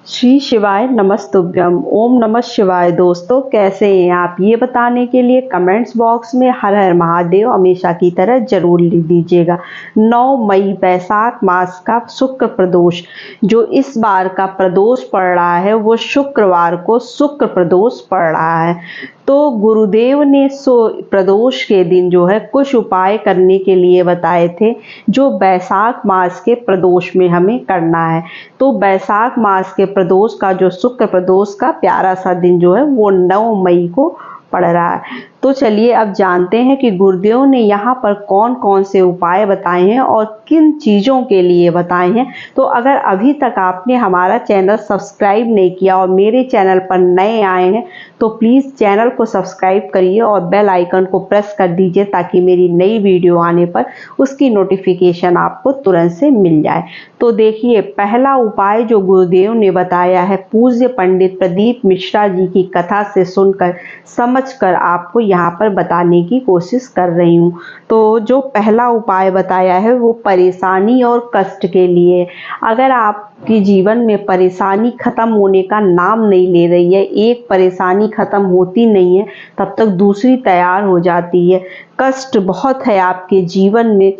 श्री शिवाय नमस्तुभ्यम। ओम नमः शिवाय। दोस्तों, कैसे हैं आप? ये बताने के लिए कमेंट्स बॉक्स में हर हर महादेव हमेशा की तरह जरूर लिख दीजिएगा। 9 मई वैशाख मास का शुक्र प्रदोष, जो इस बार का प्रदोष पड़ रहा है वो शुक्रवार को शुक्र प्रदोष पड़ रहा है। तो गुरुदेव ने प्रदोष के दिन जो है कुछ उपाय करने के लिए बताए थे, जो बैसाख मास के प्रदोष में हमें करना है। तो बैसाख मास के प्रदोष का जो शुक्र प्रदोष का प्यारा सा दिन जो है वो 9 मई को पड़ रहा है। तो चलिए अब जानते हैं कि गुरुदेव ने यहाँ पर कौन कौन से उपाय बताए हैं और किन चीज़ों के लिए बताए हैं। तो अगर अभी तक आपने हमारा चैनल सब्सक्राइब नहीं किया और मेरे चैनल पर नए आए हैं तो प्लीज़ चैनल को सब्सक्राइब करिए और बेल आइकन को प्रेस कर दीजिए, ताकि मेरी नई वीडियो आने पर उसकी नोटिफिकेशन आपको तुरंत से मिल जाए। तो देखिए, पहला उपाय जो गुरुदेव ने बताया है, पूज्य पंडित प्रदीप मिश्रा जी की कथा से सुनकर समझकर आपको यहाँ पर बताने की कोशिश कर रही हूँ। तो जो पहला उपाय बताया है वो परेशानी और कष्ट के लिए। अगर आपके जीवन में परेशानी खत्म होने का नाम नहीं ले रही है, एक परेशानी खत्म होती नहीं है तब तक दूसरी तैयार हो जाती है। कष्ट बहुत है आपके जीवन में,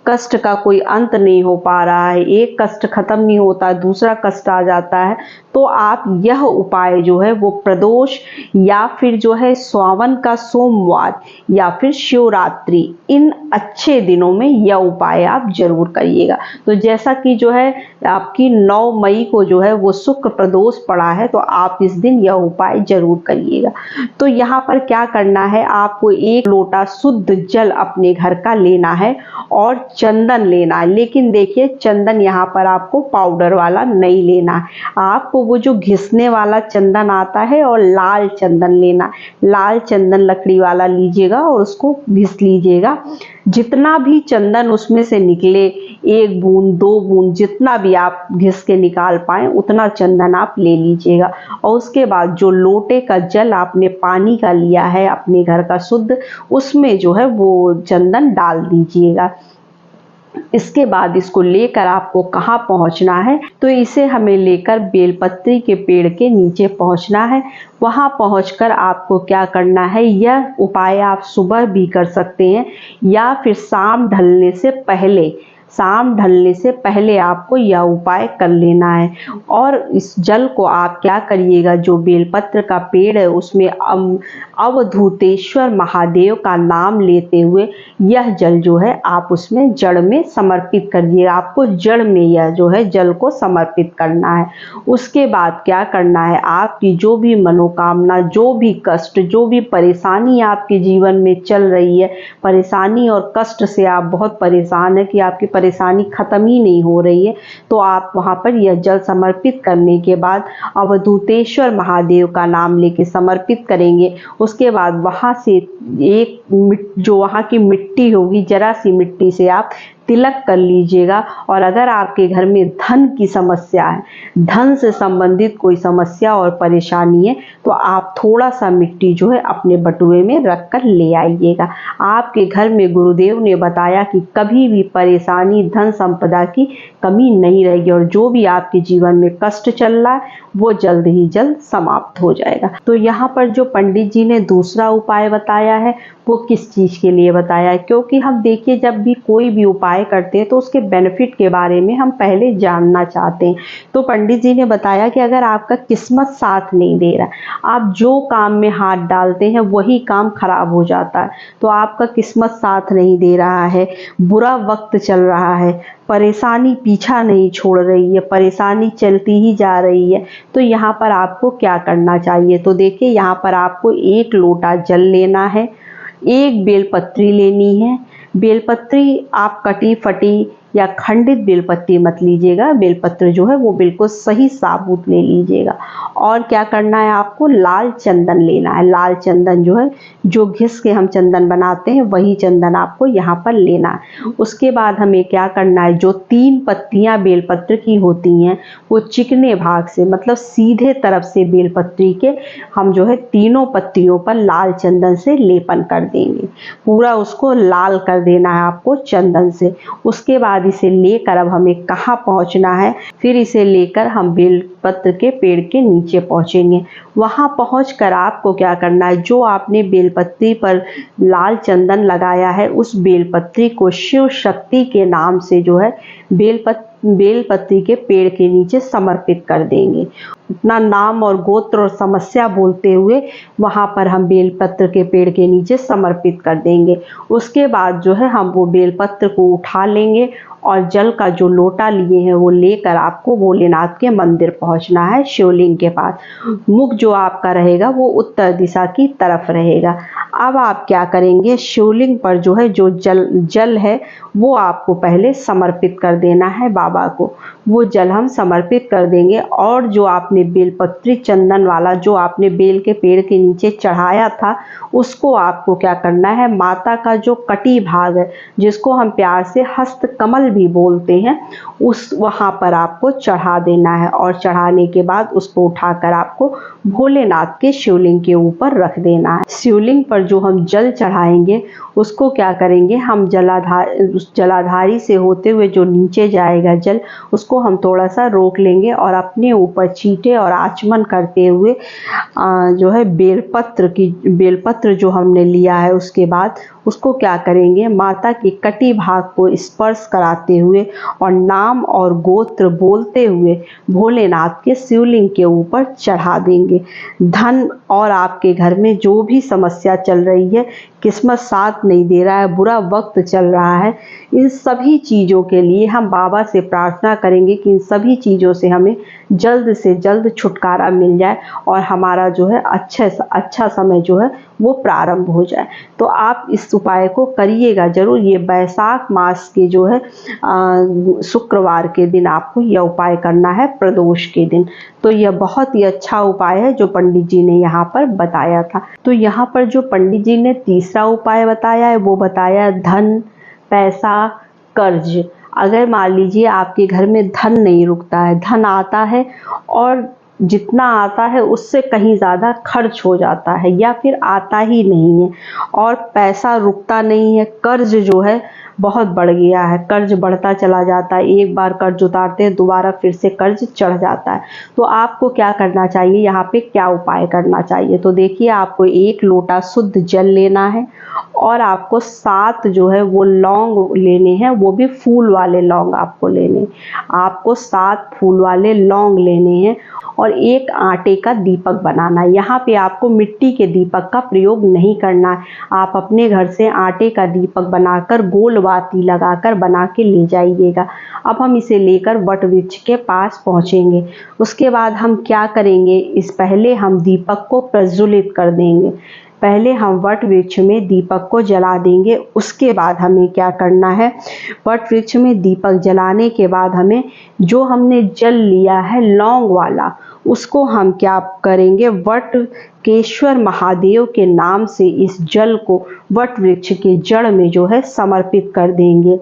कष्ट का कोई अंत नहीं हो पा रहा है, एक कष्ट खत्म नहीं होता दूसरा कष्ट आ जाता है। तो आप यह उपाय जो है वो प्रदोष या फिर जो है सावन का सोमवार या फिर शिवरात्रि, इन अच्छे दिनों में यह उपाय आप जरूर करिएगा। तो जैसा कि जो है आपकी 9 मई को जो है वो शुक्र प्रदोष पड़ा है, तो आप इस दिन यह उपाय जरूर करिएगा। तो यहाँ पर क्या करना है, आपको 1 लोटा शुद्ध जल अपने घर का लेना है और चंदन लेना है। लेकिन देखिए, चंदन यहाँ पर आपको पाउडर वाला नहीं लेना है, आपको वो जो घिसने वाला चंदन आता है और लाल चंदन लेना। लाल चंदन लकड़ी वाला लीजिएगा और उसको घिस लीजिएगा। जितना भी चंदन उसमें से निकले, 1 बूंद 2 बूंद, जितना भी आप घिस के निकाल पाए उतना चंदन आप ले लीजिएगा। और उसके बाद जो लोटे का जल आपने पानी का लिया है अपने घर का शुद्ध, उसमें जो है वो चंदन डाल दीजिएगा। इसके बाद इसको लेकर आपको कहाँ पहुँचना है, तो इसे हमें लेकर बेलपत्री के पेड़ के नीचे पहुँचना है। वहाँ पहुँचकर आपको क्या करना है, यह उपाय आप सुबह भी कर सकते हैं या फिर शाम ढलने से पहले आपको यह उपाय कर लेना है। और इस जल को आप क्या करिएगा, जो बेलपत्र का पेड़ है उसमें अवधूतेश्वर महादेव का नाम लेते हुए यह जल जो है आप उसमें जड़ में समर्पित करिएगा। आपको जड़ में यह जो है जल को समर्पित करना है। उसके बाद क्या करना है, आपकी जो भी मनोकामना, जो भी कष्ट, जो भी परेशानी आपके जीवन में चल रही है, परेशानी और कष्ट से आप बहुत परेशान है कि आपकी परेशानी खत्म ही नहीं हो रही है, तो आप वहाँ पर यह जल समर्पित करने के बाद अवधूतेश्वर महादेव का नाम लेके समर्पित करेंगे। उसके बाद वहाँ से जो वहाँ की मिट्टी होगी, जरा सी मिट्टी से आप तिलक कर लीजिएगा। और अगर आपके घर में धन की समस्या है, धन से संबंधित कोई समस्या और परेशानी है, तो आप थोड़ा सा मिट्टी जो है अपने बटुए में रख कर ले आइएगा। आपके घर में गुरुदेव ने बताया कि कभी भी परेशानी, धन संपदा की कमी नहीं रहेगी और जो भी आपके जीवन में कष्ट चल रहा है वो जल्द ही जल्द समाप्त हो जाएगा। तो यहाँ पर जो पंडित जी ने दूसरा उपाय बताया है वो किस चीज़ के लिए बताया है, क्योंकि हम देखिए जब भी कोई भी उपाय करते हैं तो उसके बेनिफिट के बारे में हम पहले जानना चाहते हैं। तो पंडित जी ने बताया कि अगर आपका किस्मत साथ नहीं दे रहा, आप जो काम में हाथ डालते हैं वही काम खराब हो जाता है, तो आपका किस्मत साथ नहीं दे रहा है, बुरा वक्त चल रहा है, परेशानी पीछा नहीं छोड़ रही है, परेशानी चलती ही जा रही है, तो यहाँ पर आपको क्या करना चाहिए। तो देखिए, यहाँ पर आपको 1 लोटा जल लेना है, 1 बेलपत्री लेनी है। बेलपत्री आप कटी फटी या खंडित बेलपत्री मत लीजिएगा, बेलपत्र जो है वो बिल्कुल सही साबुत ले लीजिएगा। और क्या करना है, आपको लाल चंदन लेना है। लाल चंदन जो है, जो घिस के हम चंदन बनाते हैं वही चंदन आपको यहाँ पर लेना है। उसके बाद हमें क्या करना है, जो 3 पत्तियाँ बेलपत्र की होती हैं वो चिकने भाग से, मतलब सीधे तरफ से बेलपत्री के हम जो है तीनों पत्तियों पर लाल चंदन से लेपन कर देंगे। पूरा उसको लाल कर देना है आपको चंदन से। उसके बाद बाद इसे लेकर अब हमें कहाँ पहुँचना है, फिर इसे लेकर हम बेलपत्र के पेड़ के नीचे पहुँचेंगे। वहाँ पहुँचकर आपको क्या करना है, जो आपने बेलपत्री पर लाल चंदन लगाया है उस बेलपत्री को शिव शक्ति के नाम से जो है बेलपत्री के पेड़ के नीचे समर्पित कर देंगे। अपना नाम और गोत्र और समस्या बोलते हुए वहाँ पर हम बेलपत्र के पेड़ के नीचे समर्पित कर देंगे। उसके बाद जो है हम वो बेलपत्र को उठा लेंगे और जल का जो लोटा लिए हैं वो लेकर आपको भोलेनाथ के मंदिर पहुंचना है, शिवलिंग के पास। मुख जो आपका रहेगा वो उत्तर दिशा की तरफ रहेगा। अब आप क्या करेंगे, शिवलिंग पर जो है जो जल है वो आपको पहले समर्पित कर देना है बाबा को। वो जल हम समर्पित कर देंगे और जो आपने बेलपत्री चंदन वाला जो आपने बेल के पेड़ के नीचे चढ़ाया था उसको आपको क्या करना है, माता का जो कटी भाग है जिसको हम प्यार से हस्तकमल भी बोलते हैं, उस वहाँ पर आपको चढ़ा देना है। और चढ़ाने के बाद उसको उठाकर आपको भोलेनाथ के शिवलिंग के ऊपर रख देना है। शिवलिंग पर जो हम जल चढ़ाएंगे उसको क्या करेंगे, हम उस जलाधारी से होते हुए जो नीचे जाएगा जल उसको हम थोड़ा सा रोक लेंगे और अपने ऊपर छींटे और आचमन करते हुए जो है बेलपत्र जो हमने लिया है उसके बाद उसको क्या करेंगे, माता की कटी भाग को स्पर्श कराते हुए और नाम और गोत्र बोलते हुए भोलेनाथ के शिवलिंग के ऊपर चढ़ा देंगे। धन और आपके घर में जो भी समस्या चल रही है, किस्मत साथ नहीं दे रहा है, बुरा वक्त चल रहा है, इन सभी चीज़ों के लिए हम बाबा से प्रार्थना करेंगे कि इन सभी चीज़ों से हमें जल्द से जल्द छुटकारा मिल जाए और हमारा जो है अच्छा समय जो है वो प्रारंभ हो जाए। तो आप इस उपाय को करिएगा ज़रूर। ये बैसाख मास के जो है शुक्रवार के दिन आपको यह उपाय करना है, प्रदोष के दिन। तो यह बहुत ही अच्छा उपाय है जो पंडित जी ने यहाँ पर बताया था। तो यहाँ पर जो पंडित जी ने तीसरा उपाय बताया है वो बताया धन, पैसा, कर्ज। अगर मान लीजिए आपके घर में धन नहीं रुकता है, धन आता है और जितना आता है उससे कहीं ज़्यादा खर्च हो जाता है या फिर आता ही नहीं है, और पैसा रुकता नहीं है, कर्ज जो है बहुत बढ़ गया है, कर्ज बढ़ता चला जाता है, एक बार कर्ज उतारते हैं दोबारा फिर से कर्ज चढ़ जाता है। तो आपको क्या करना चाहिए, यहाँ पे क्या उपाय करना चाहिए, तो देखिए आपको 1 लोटा शुद्ध जल लेना है और आपको 7 जो है वो लौंग लेने हैं, वो भी फूल वाले लौंग आपको लेने, आपको 7 फूल वाले लौंग लेने हैं और 1 आटे का दीपक बनाना है। यहाँ पे आपको मिट्टी के दीपक का प्रयोग नहीं करना है, आप अपने घर से आटे का दीपक बनाकर गोल बाती लगाकर बना के ले जाइएगा। अब हम इसे लेकर वट वृक्ष के पास पहुँचेंगे। उसके बाद हम क्या करेंगे, इस पहले हम दीपक को प्रज्वलित कर देंगे। पहले हम वट वृक्ष में दीपक को जला देंगे। उसके बाद हमें क्या करना है, वट वृक्ष में दीपक जलाने के बाद हमें जो हमने जल लिया है लौंग वाला, उसको हम क्या करेंगे, वटकेश्वर महादेव के नाम से इस जल को वट वृक्ष के जड़ में जो है समर्पित कर देंगे।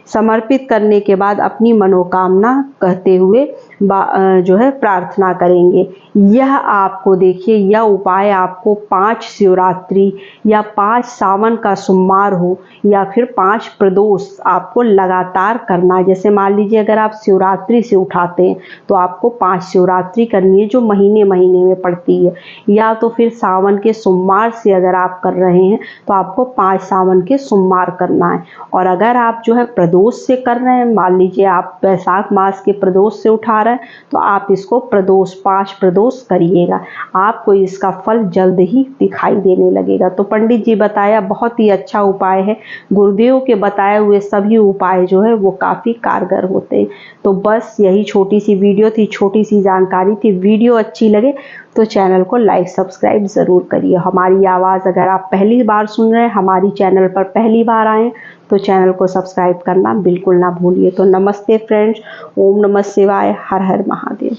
समर्पित करने के बाद अपनी मनोकामना कहते हुए जो है प्रार्थना करेंगे। यह आपको देखिए, यह उपाय आपको 5 शिवरात्रि या 5 सावन का सोमवार हो या फिर 5 प्रदोष आपको लगातार करना है। जैसे मान लीजिए अगर आप शिवरात्रि से उठाते हैं तो आपको 5 शिवरात्रि करनी है जो महीने महीने में पड़ती है, या तो फिर सावन के सोमवार से अगर आप कर रहे हैं तो आपको 5 सावन के सोमवार करना है। और अगर आप जो है प्रदोष से कर रहे हैं, मान लीजिए आप बैसाख मास के प्रदोष से उठा रहे हैं तो आप इसको प्रदोष 5 प्रदोष करिएगा, आपको इसका फल जल्द ही दिखाई देने लगेगा। तो पंडित जी बताया बहुत ही अच्छा उपाय है, गुरुदेव के बताए हुए सभी उपाय जो है वो काफ़ी कारगर होते हैं। तो बस यही छोटी सी वीडियो थी, छोटी सी जानकारी थी। वीडियो अच्छी लगे तो चैनल को लाइक सब्सक्राइब ज़रूर करिए। हमारी आवाज़ अगर आप पहली बार सुन रहे हैं, हमारी चैनल पर पहली बार आए तो चैनल को सब्सक्राइब करना बिल्कुल ना भूलिए। तो नमस्ते फ्रेंड्स, ओम नमः शिवाय, हर हर महादेव।